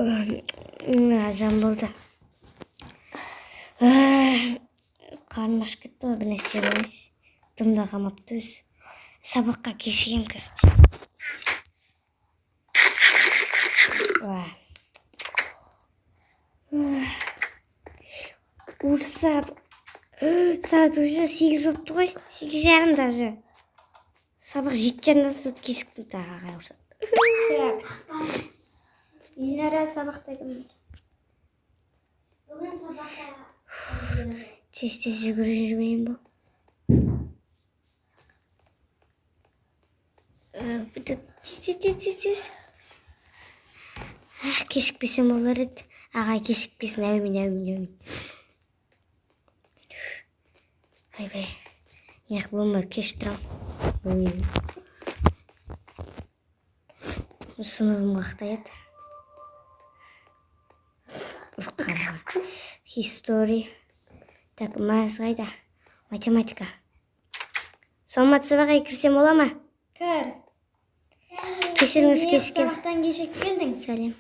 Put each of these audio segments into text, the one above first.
Азан болды. Қарным ашып кетті ғой, бір нәрсе жемейміз. Дымда қамапты өзі. Сабаққа кешігем қазір. Уже сағат уже 8 болыпты ғой. 8:30 даже. Сабақ 7:30 кешіктім тағы ағай ұрсады. Ильнара сабақта кім? Бүгін сабақта тез жүгірейін бұл. Тез. Кешікпесем олар еді. Ағай кешікпесін, әумин. Айбай, неғып өмір кеш тұрам. Сыныбым қақта еді. История. Так, маз қайда? Математика. Саламатсыз ағай, кірсем бола ма? Кір. Кешіріңіз кешіккен. Сабақтан кешігіп келдің? Сәлем.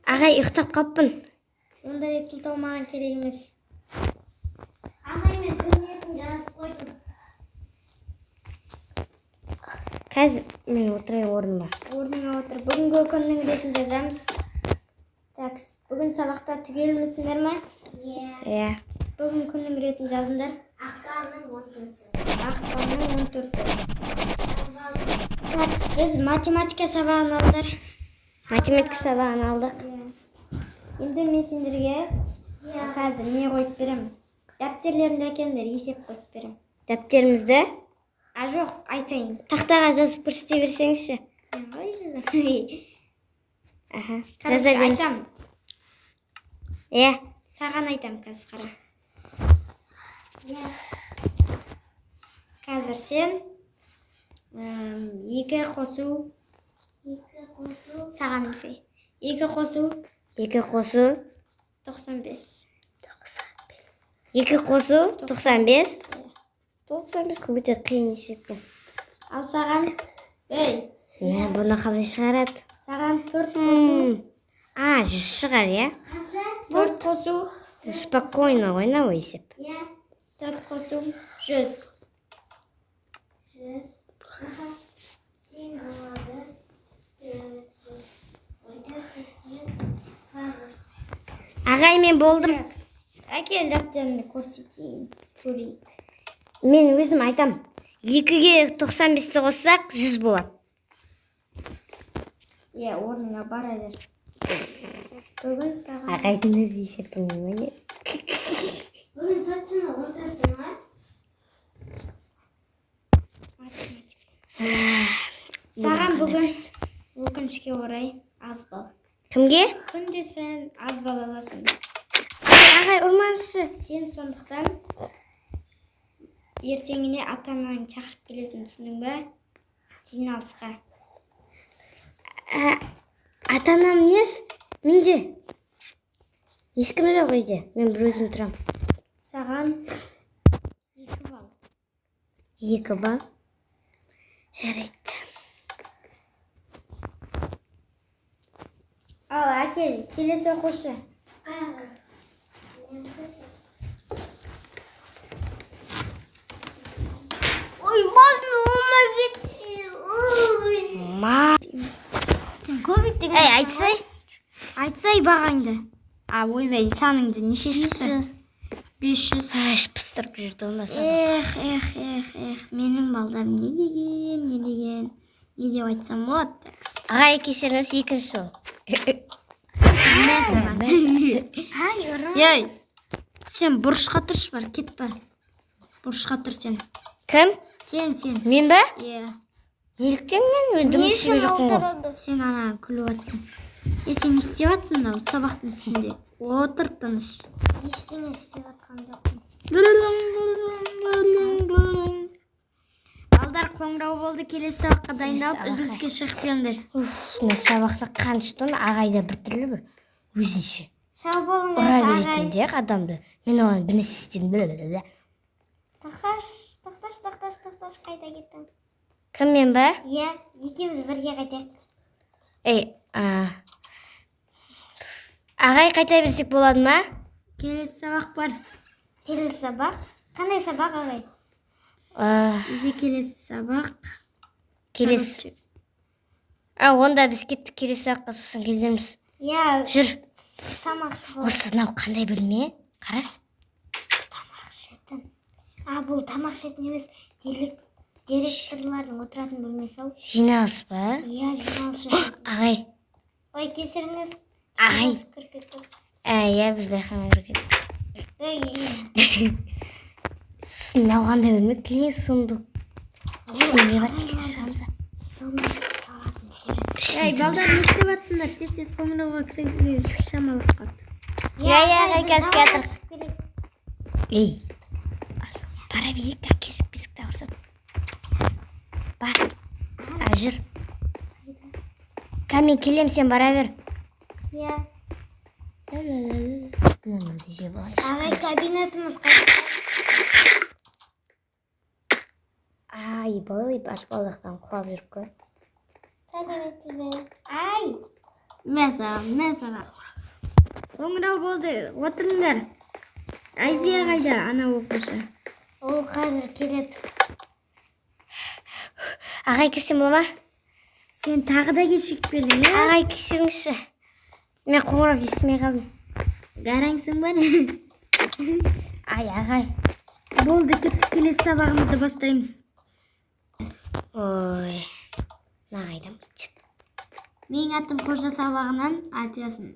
Ағай, ұйықтап қалыппын. Ондай сылтау маған керек емес. Ағай, мен күнетін жазып қойдым. Қазір мен отырайын орныма. Орныңа отыр. Бүгінгі күннің ретін жазамыз. Так, бүгін сабақта түгелмісіңдер ме? Иә. Бүгін күннің ретін жазыңдар. Ақпанның 14. Так, біз математика сабағын алдық. Енді мен сендерге қазір не қойып берем? Дәптерлеріңді әкеліңдер, есеп қойып берем. Дәптерімізді? Жоқ, айтайын. Тақтаға жазып көрсете берсеңізші. Қалай жазам? Жаза беріңіз. Саған айтам қазір қара. Қазір сен 2 қосу саған емсей. 2 қосу 95. 2 қосу 95. 95 өте қиын есептен. Ал саған бұны қалай шығарады? Саған 4 қосу 100 шығар, иә? 4 қосу спокойно ойна есеп. 4 қосу 100. Ағай, мен болдым. Әкел дәптерімді көрсетейін. Көрейік. Мен өзім айтам. 2-ге 95-ті қоссақ 100 болады. Орныңа бара бер. Бүгін саған... Ағайдың өзі есепін өне. Бүгін точно 14 ма? Саған бүгін өкінішке орай аз бал. Кімге? Күнде сен аз бал аласың. Ағай, ұрмаңызшы. Сен сондықтан ертеңіне ата-анаң шақырып келесің, түсіндің бе? Жиналысқа. Ата-анам нес? Менде. Ешкім жоқ үйде. Мен бір өзім тұрам. Саған 2 бал. 2 бал? Жарайды. Ал, әкел, келесі оқушы. Ой, басын ома кетті. Сен көп еттің. Айтсай бағаңды. Ойбай, саныңды неше шықты? 500. Пыстырып жүрді онда сабақ. Менің балдарым не деген. Не деп айтсам болады? Ағай, кешіріңіз, 2-ші жол. Сен бұрышқа тұршы бар, кет бар. Бұрышқа тұр сен. Кім? Сен. Мен ба? Неліктен мен дұмысыға жоқпын ғой? Сен ана күліп атсың. Сен істеп атсың да, сабақтың үстінде. Отыр тыныш. Ештеңе істеп атқан жоқпын. Балдар, қоңырау болды, келесі сабаққа дайындалып, үзіліске шығып келіңдер. Сабақта қаншытын ағайда бір түрлі бір өзінше. Сау болыңыз, ағай. Ұра беретінде адамды. Мен оған бір нәрсе істедім. Тақташ, қайда кеттің? Кім, мен ба? Екеуміз бірге қайтайық. Ағай қайта берсек болады ма? Келесі сабақ бар. Келесі сабақ? Қандай сабақ ағай? Бізде келесі сабақ. Келесі. Онда біз кеттік келесі сабаққа сосын келеміз. Иә. Жүр. Тамақшы бол. Осы мынау қандай бөлме? Қараш. Тамақ ішетін. Бұл тамақ ішетін емес. Директорлардың отыратын бөлмесі ау. Жиналыс па? Иә, жиналыс. Ағай. Ой, кешіріңіз. Ағай. Иә, біз байқамай кіріп кеттік. Мынау қандай бөлме? Клей сундук. Ішінде не бар? Тексер шығамыз. Сундук салатын жері. Балдар не істеп жатсыңдар? Тез қоңырауға кіргізіп шамалап қалды. Иә, ағай қазір келатыр. Ей. Бара берейік, кесік бесікті ауырсат. Бар. Жүр. Мен келем, сен бара бер. Иә. Ағай, кабинетіміз қайда? Ай, баспалдақтан құлап жүріп көр. Сәлеметсіз. Ай! Мен сабақ. Қоңырау болды, отырыңдар. Айзия қайда, ана оқушы? Ол қазір келеді. Ағай, кірсем бола ма? Сен тағы да кешігіп келдің, е? Ағай, кешіріңізші. Мен қоңырау естімей қалдым. Гараңсың ба? Ағай. Болды, кеттік, келесі сабағымызды бастаймыз. Ой, нағайдам. Менің атым қожа сабағынан атыясын.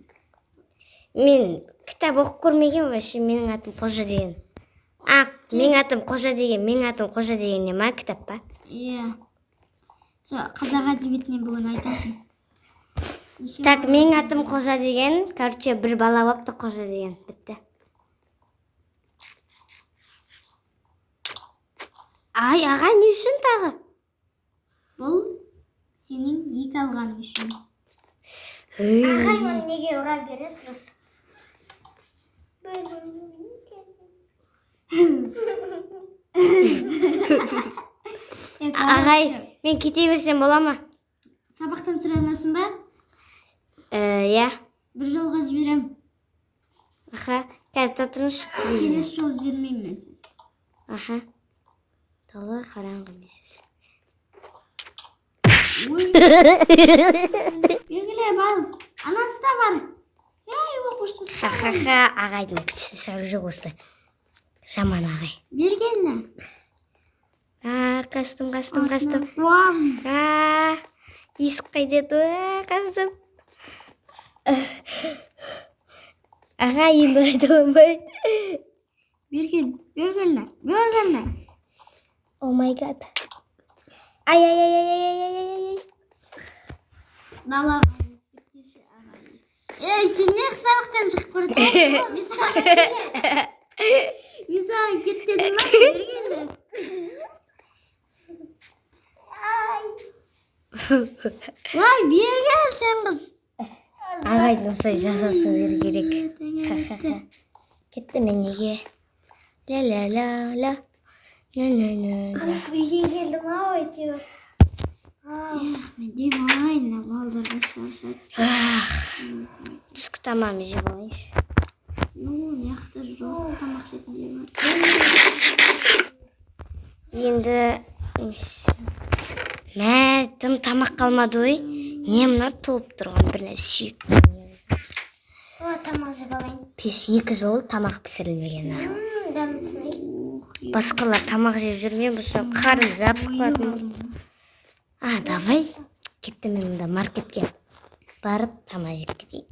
Мен кітап оқып көрмеген вообще, менің атым қожа деген. Менің атым қожа деген не ма кітап па? Иә. Қазақ әдебиетінен бүгін айтасың. Так, менің атым қожа деген, короче, бір бала бапты қожа деген. Бітті. Ағай, не үшін тағы? Бұл сенің ет алғаның үшін. Ағай, оны неге ұра бересіз? Ағай, мен кете берсем бола ма? Сабақтан сұранасың ба? Иә. Бір жолға жіберем. Қазір татырмыш. Келесі жол жібермеймін мен сен. Талы қараңғы месіз. Бергіле бал. Анасы да бар. Оқушысы. Ағайдың кіші шары жоқ осылай. Жаман ағай. Бергелі. Қаштым. Буам. Есік қайдеді, қаштым. Ағай, енді қайда болмайды. Бергелі. О май гад. Ай. Далаға. Сен не сабақтан шығып көрдің? Мен кет дедім ма? Бергелі. Бергелі сен қыз. Ағайдың осылай жасасын бері керек. Кетті мен неге? Ла. Үйге келдім ау әйтеуір. Мен демайын, балдарға шаршады. Түскі тамам жеп алайыншы. Яқты жоғыз тамақ жетін бар. Енді тым тамақ қалмады ой. Не мына толып тұрған бір нәрсе сүйек. Тамақ жеп алайын. 2 жыл тамақ пісірілмеген. Басқалар тамақ жеп жүрген болса қарым жабысып қалатын. Давай. Кетті мен мұнда маркетке барып тамақ жеп кетейін.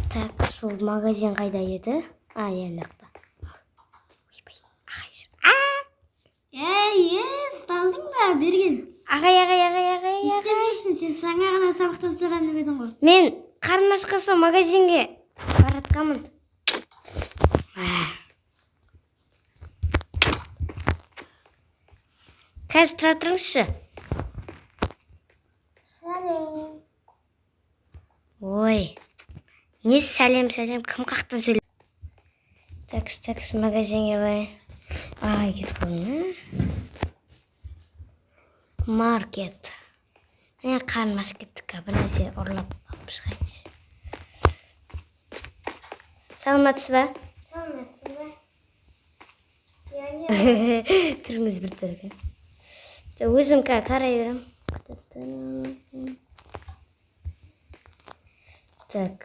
Так, сол магазин қайда еді? Яқта. Сталдың ба? Берген. Ағай. Істемейсің, сен жаңа ғана сабақтан сұранып едің ғой. Мен қармашқа сол магазинге баратқамын. Қазір тұра тұрыңызшы. Сәлем. Ой. Не сәлем, кім қақтан сөйлеп? Такс, магазинге бай. Кетіп қалдым. Market. Karnım aç kettik. Bir нәрсе ұрлап алып шығайыншы. Саламатсыз ба? Саламатсыз ба? Түріңіз бір түрге. Өзім қарай берем. Так.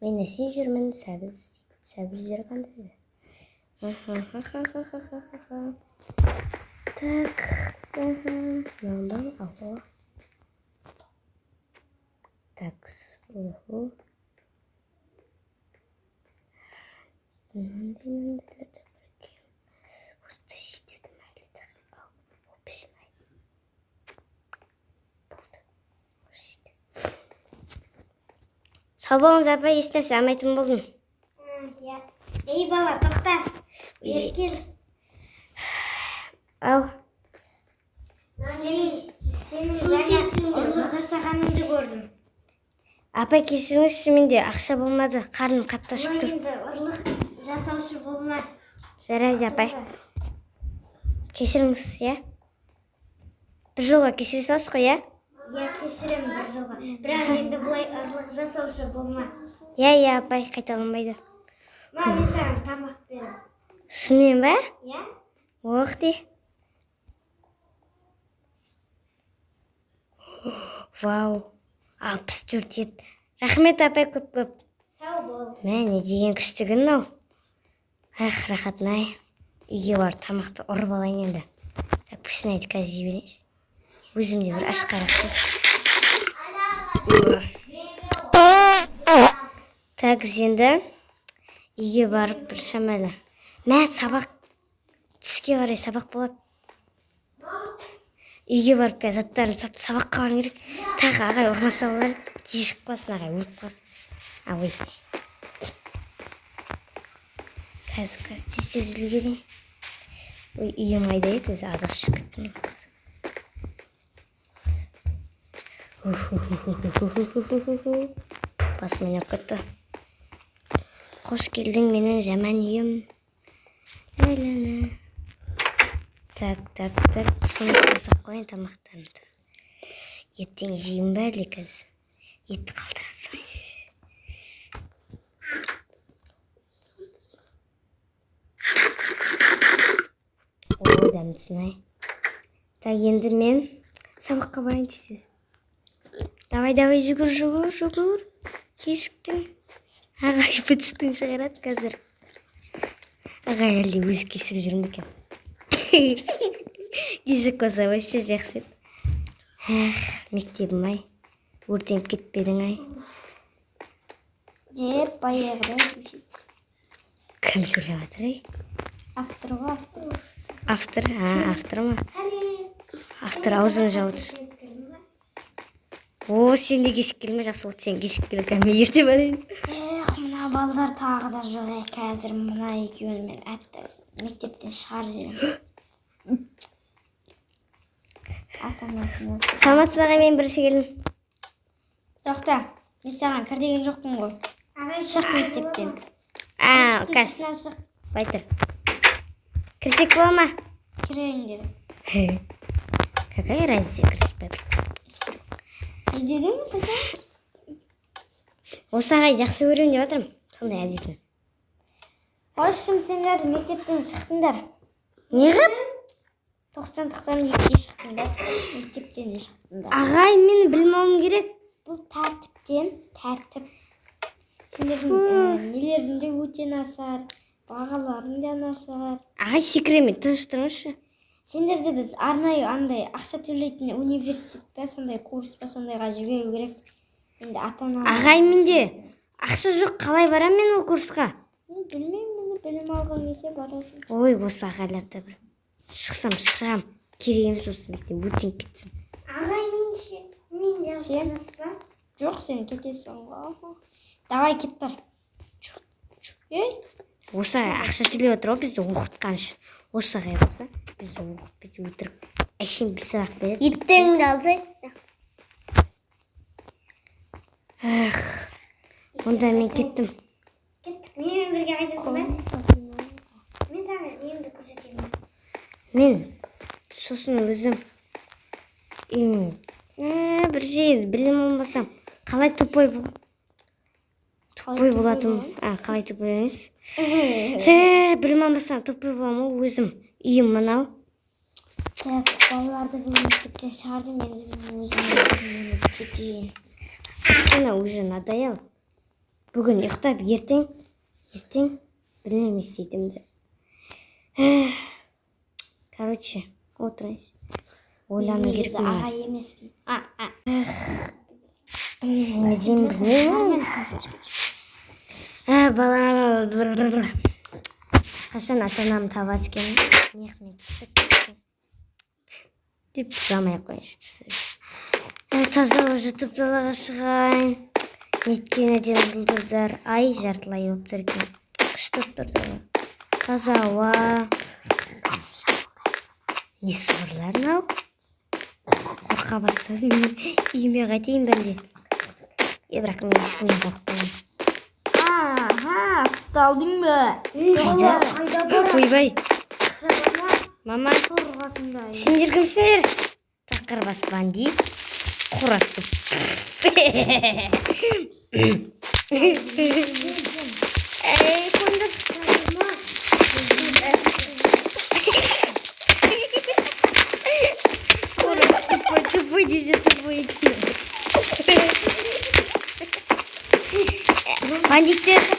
Мен несін жүрмін, сәбіздер қандай. Так. Мындан алу. Так. Сау болыңыз апа, ешнәрсе алмайтын болдым. Ей бала, тоқта. Еркел. Ау. Сенің жаңа ұрлық жасағаныңды көрдім. Апа, кешіріңізші, менде ақша болмады. Қарным қатты ашып тұр. Енді ұрлық жасаушы болма. Жарайды, апай. Кешіріңіз, я? Бір жолға кешіре салшы қой, я? Я кешірем бір жылға. Бірақ енді бұлай ұрлық жасаушы болма. Я, апай, қайталанбайды. Мен саған тамақ берем. Шынымен ба? Я? Оқ де. Вау. 64 ет. Рахмет, апай, көп-көп. Сау бол. Мәне деген күштігін ау. Рахатын-ай. Үйге бар тамақты ұрып алайын енді. Так, пішін айды қазір жіберейінші. Өзімде бір ашқарақты. Так, енді үйге барып бір шамалы. Сабақ. Түске қарай сабақ болады. Үйге барып заттарым сабаққа барым керек. Тағы ағай ұрмаса олар кешіп қалсын, ағай өліп қалсын. Ой. Қазір тез үлгерейін. Ой, үйім қайда еді өзі адасып кеттім. Басым ойнап кетті. Қош келдің менің жаман үйім. Так. Соны қосап қойын тамақтарымды. Еттен жейін ба әлі қазір? Етті қалдыра салайыншы. О, дәмдісін-ай. Так, енді мен сабаққа барайын дейсіз. Давай, жүгір. Кешіктің. Ағай бітіштің шығарады қазір. Ағай әлде өзі кешіп жүрім екен. Кешік қоса өші жақсы. Мектебім-ай. Өртеніп кетпедің-ай. Жер баяғыда. Кім сөйлеп жатыр-ай? Автор ғой, автор. Автор ма? Автор аузын жауып тұр. О, сен де кешіп келме, жақсы болды, сен кешіп келе, мен ерте барайын. Мына балдар тағы да жоқ, қазір мына екеуін мен мектептен шығар жерім. Саламатсыз ба, ағай, мен бірінші келдім. Тоқта, мен саған кір деген жоқпын ғой. Шық мектептен. Кәс. Байтыр. Кірсек бола ма? Кірейіндер. Какая разница, кірсек бәбір? Не дедің, қойсаңыз? Осы ағай жақсы көрем деп отырым. Сондай әдетін. Қойшым, сендер мектептен шықтыңдар. Не ғып? 90-тықтан 2-ге шықтыңдар. Мектептен де шықтыңдар. Ағай, мен білмауым керек. Бұл тәртіп. Сендердің нелерінде өте нашар, бағаларында нашар. Ағай, секіреме, тыныштыңызшы. Сендерді біз арнайы андай ақша төлейтін университет па, сондай курс па, сондайға жіберу керек. Енді ата-ана. Ағай, менде ақша жоқ, қалай барам мен ол курсқа? Білмеймін, білім алған кесе барасың. Ой, осы ағайларда бір. Шығам. Керек емес осы мектеп, өртеніп кетсін. Ағай, мен сен ба? Жоқ, сен кетесің ғой. Давай кет бар. Осы ақша төлеп отыр ғой, бізді оқытқан үшін. Осы ағай болса, бізді оқытпайды, өтірік. Eşim bir sırak verir. Gittiğimde aldı. Onda men kettim. Kettik. Neyle birge aydasın ben? Men sana neyimdi ko'rsatayım. Men sosun özüm bir şey bilem olmasam kalay tupay bulatım. Kalay tupay emas. Bilem olmasam tupay bulamam özüm. Uyum manav. Балаларды бүгінтікте шардым енді мен өзім кетейін. Ана уже надоел. Бүгін ұйықтап ертең білмеймін істейтімді. Короче, отырыңыз. Ойлану керек аға мына. емеспін. Не деймін білмеймін. Балалар қашан ата-анам табады екен. Нехмен түсіп деп сұрамай ақ қойыңызшы. Таза жұтып далаға шығайын. Неткен әдемі жұлдыздар. Ай жартылай болып тұр екен. Күштеп тұр дала. Таза ауа. Не сыбырлар мынау? Қорқа бастадым. Үйіме қайтайын ben de. Бірақ мен ешкімнен қорықпаймын. Ұсталдың ба? Қайда? Ойбай. Мама, Қорғасында. сендер кімсіңдер? Тақыр бас бандит. Қорастып. Қондыр. Тупой десе тупой. Бандиттер.